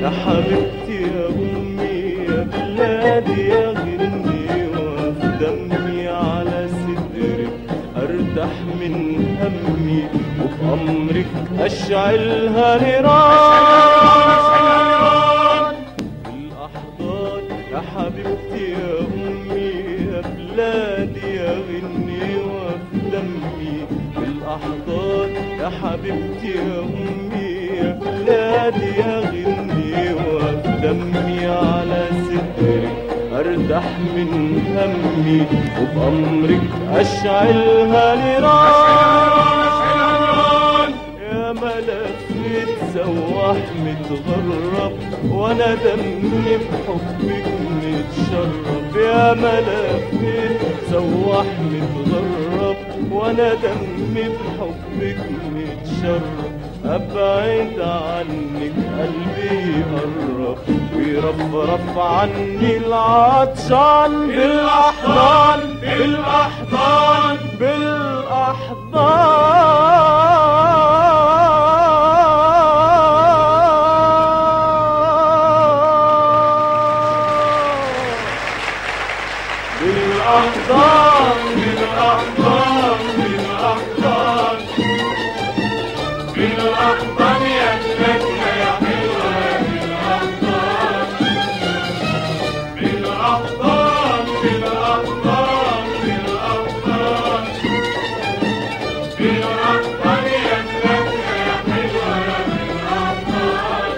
يا حبيبتي يا أمي يا بلادي يا غني وفي دمي على صدرك أرتاح من همي وبأمرك أشعلها نيران بالأحضان يا حبيبتي يا أمي يا بلادي يا غني وفي دمي بالأحضان يا حبيبتي يا أمي يا بلادي يا غني وفي دمي على صدرك أرتاح من همي وبأمرك أشعلها نيران يا ملفت سواح متغرب وأنا دمي بحبك متشرب يا ملفت سواح متغرب وأنا دمي بحبك متشرب أبعد عنك قلبي يقرب ويرفرف عني العطشان بالأحضان بالأحضان بالأحضان بالأحضان بالأحضان بالأحضان يا بلادنا يا حلوة بالأحضان بالأحضان بالأحضان بالأحضان بالأحضان يا بلادنا يا حلوة بالأحضان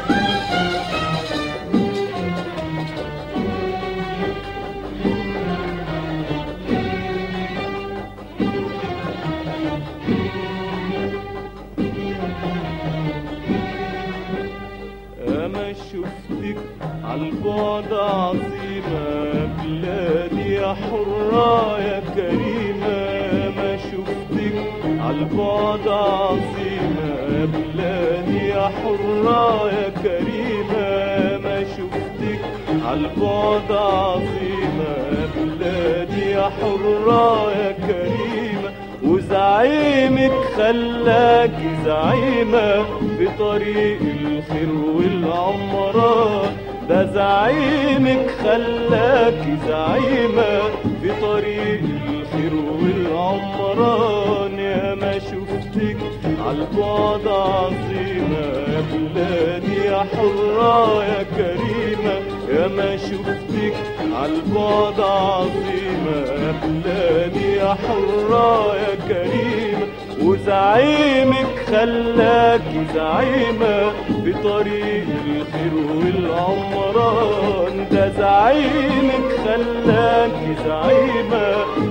أما شفتك عالبعد عظيمة بلادي يا حرة يا كريمة ما شفتك عالبعد عظيمة بلادي يا حرة يا كريمة ما شفتك عالبعد عظيمة بلادي يا حرة يا كريمة وزعيمك خلاكي زعيمة بطريق الخير والعمران ده زعيمك خلاكي زعيمة بطريق الخير والعمران يا ما شفتك عالبعد عظيمة يا بلادي يا حرة يا كريمة يا ما شفتك عالبعد عظيمة يا بلادي يا حرة يا كريمة وزعيمك خلاكي زعيمة بطريق الخير والعمران ده زعيمك خلاكي زعيمة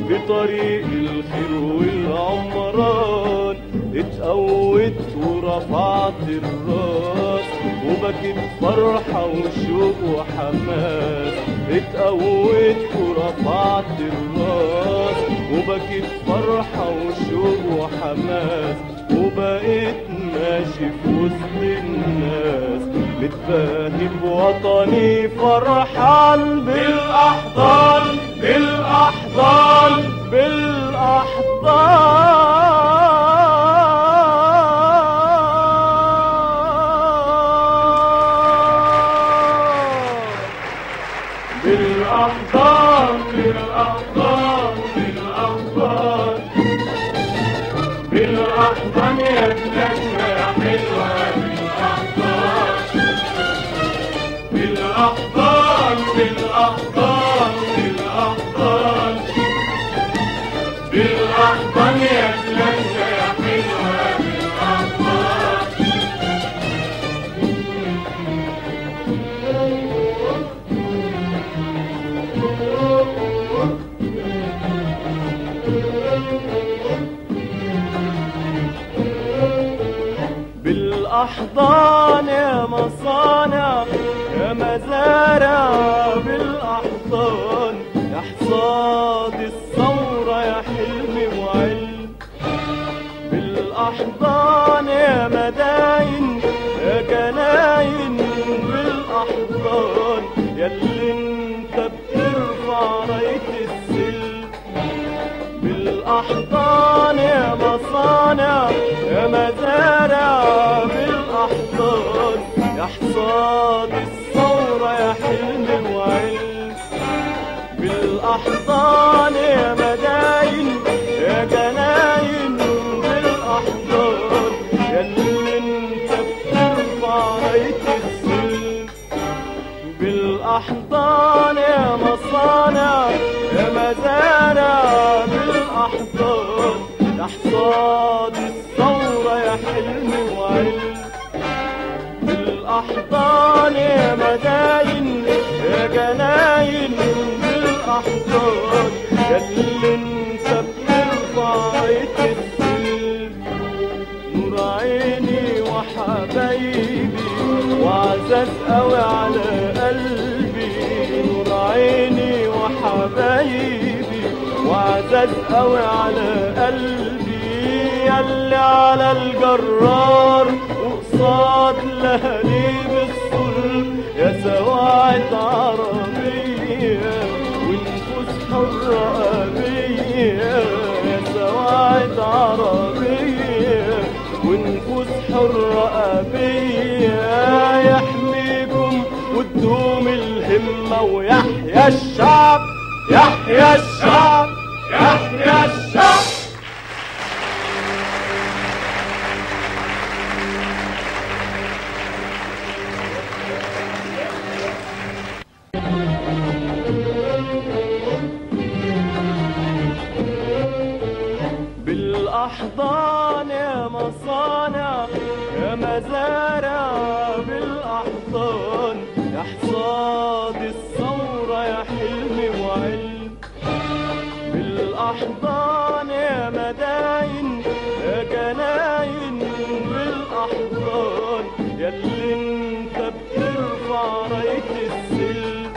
بطريق الخير والعمران اتقوت ورفعت الراس وبكت فرحة وشوق وحماس اتقوت ورفعت الراس وبكت فرحة وشوق وحماس وبقيت ماشي في وسط الناس متباهي بوطني فرحان بالأحضان بالأحضان بالأحضان بالأحضان بالأحضان بالأحضان يا بلادنا يا حلوة بالأحضان بالأحضان بالأحضان بالأحضان يا بلادنا يا حلوة بالأحضان بالأحضان يا مصانع يا مزارع بالأحضان يا حصاد الثورة يا حلم وعلم بالأحضان يا مداين يا جناين بالأحضان ياللي انت بترفع راية السلم بالأحضان يا مصانع يا مزارع بالأحضان يا حصاد يحصاد الثورة يا حلم وعلم. بالأحضان يا مداين يا جناين بالأحضان ياللي انت بترفع راية السلم. بالأحضان يا مصانع يا مزارع بالأحضان يحصاد الثورة يا حلم وعلم. بالأحضان يا مداين يا جناين بالأحضان ياللي انت بترفع راية السلم. نور عيني وحبايبي وعزاز قوي على قلبي. نور عيني وحبايبي وعزاز قوي على قلبي ياللي على الجرار وقصاد لهاليب الصلب يا سواعد عربية ونفوس حرة أبية. يا سواعد عربية ونفوس حرة أبية يحميكم وتدوم الهمة ويحيى الشعب يحيى الشعب يحيى الشعب. بالأحضان يا مصانع يا مزارع بالأحضان يحصاد الثورة يا حلم وعلم. بالأحضان يا مداين يا جناين بالأحضان ياللي انت بترفع راية السلم.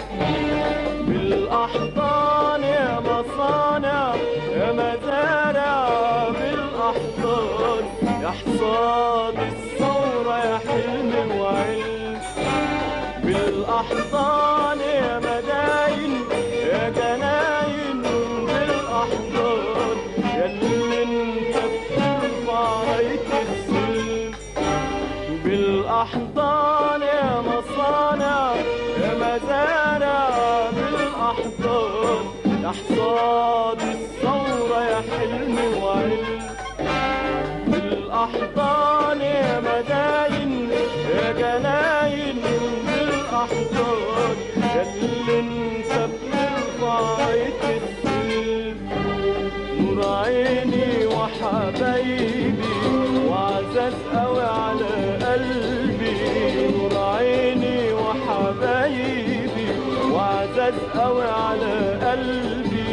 بالأحضان يا مصانع يا مزارع بالأحضان يحصاد الثورة يا حلم وعلم. بالأحضان يا مداين يا جناين بالأحضان ياللي انت بترفع راية السلم. بالأحضان يا مصانع يا مزارع بالأحضان يحصاد الثورة يا حلم وعلم. بالأحضان يا مداين يا جناين بالأحضان ياللي انت بترفع راية السلم. نور عيني وحبايبي وعزاز قوي على قلبي. نور عيني وحبايبي وعزاز قوي على قلبي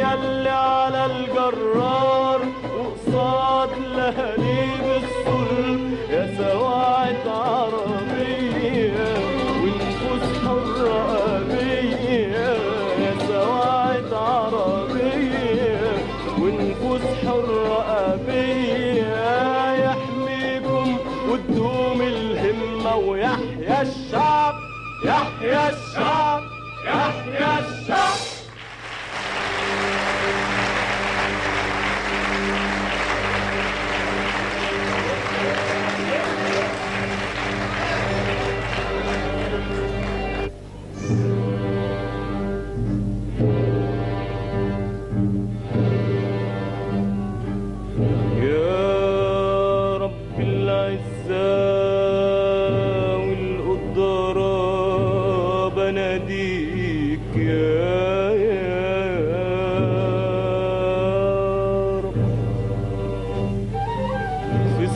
ياللي على الجرار وقصاد لهاليب الصلب يا سواعد عربية ونفوس حرة أبية. يا سواعد عربية ونفوس حرة أبية يحميكم وتدوم الهمة ويحيى الشعب يحيى الشعب يحيى الشعب.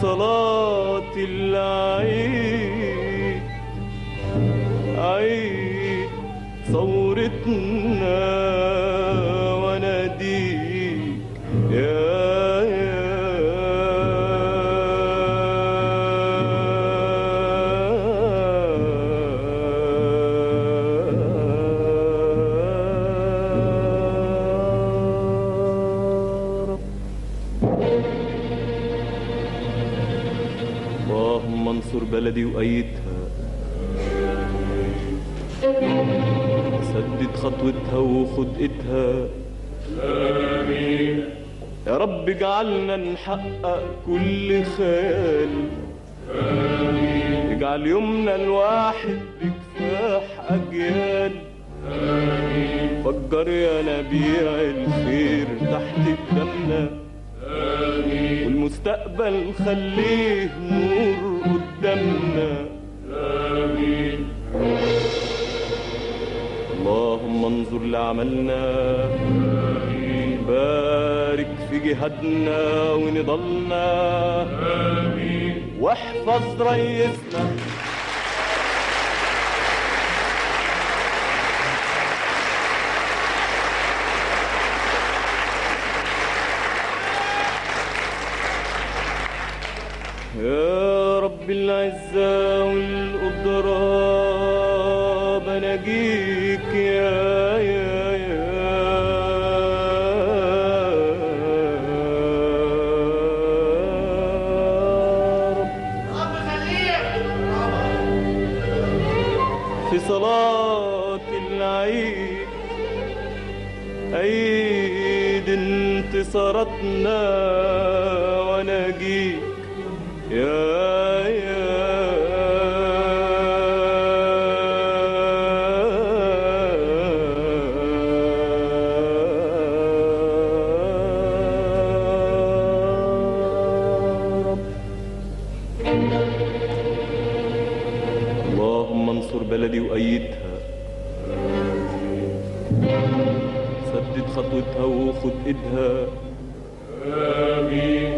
صلاة العيد عيد ثورتنا وناديك اللهم انصر بلدي وأيدها، سدد خطوتها وخدقتها، آمين يا رب اجعلنا نحقق كل خيال، آمين اجعل يومنا الواحد بكفاح أجيال. آمين. فجر يا نبيع الخير تحت قدامنا. آمين. والمستقبل خليه نور قدامنا. آمين. اللهم انظر لعملنا. آمين. بارك في جهادنا ونضالنا. آمين. واحفظ ريسنا. يا رب العزة والقدرة بناجيك يا رب. في صلاة العيد عيد انتصاراتنا وناجيك يا رب. اللهم انصر بلدي وأيدها. سدد خطوتها وخد ايدها. آمين.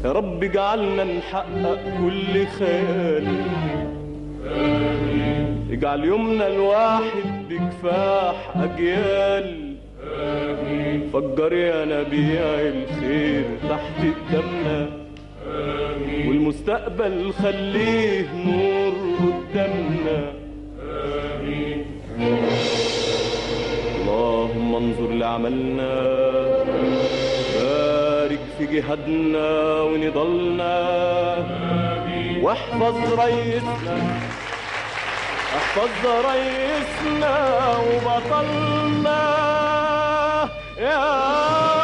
يا رب اجعلنا نحقق كل خيال. آمين. اجعل يومنا الواحد بكفاح أجيال. آمين. فجر يا نبيع الخير تحت قدامنا. آمين. والمستقبل خليه نور قدامنا. آمين. اللهم انظر لعملنا. بارك في جهادنا ونضالنا. آمين. واحفظ ريسنا. احفظ ريسنا وبطلنا يا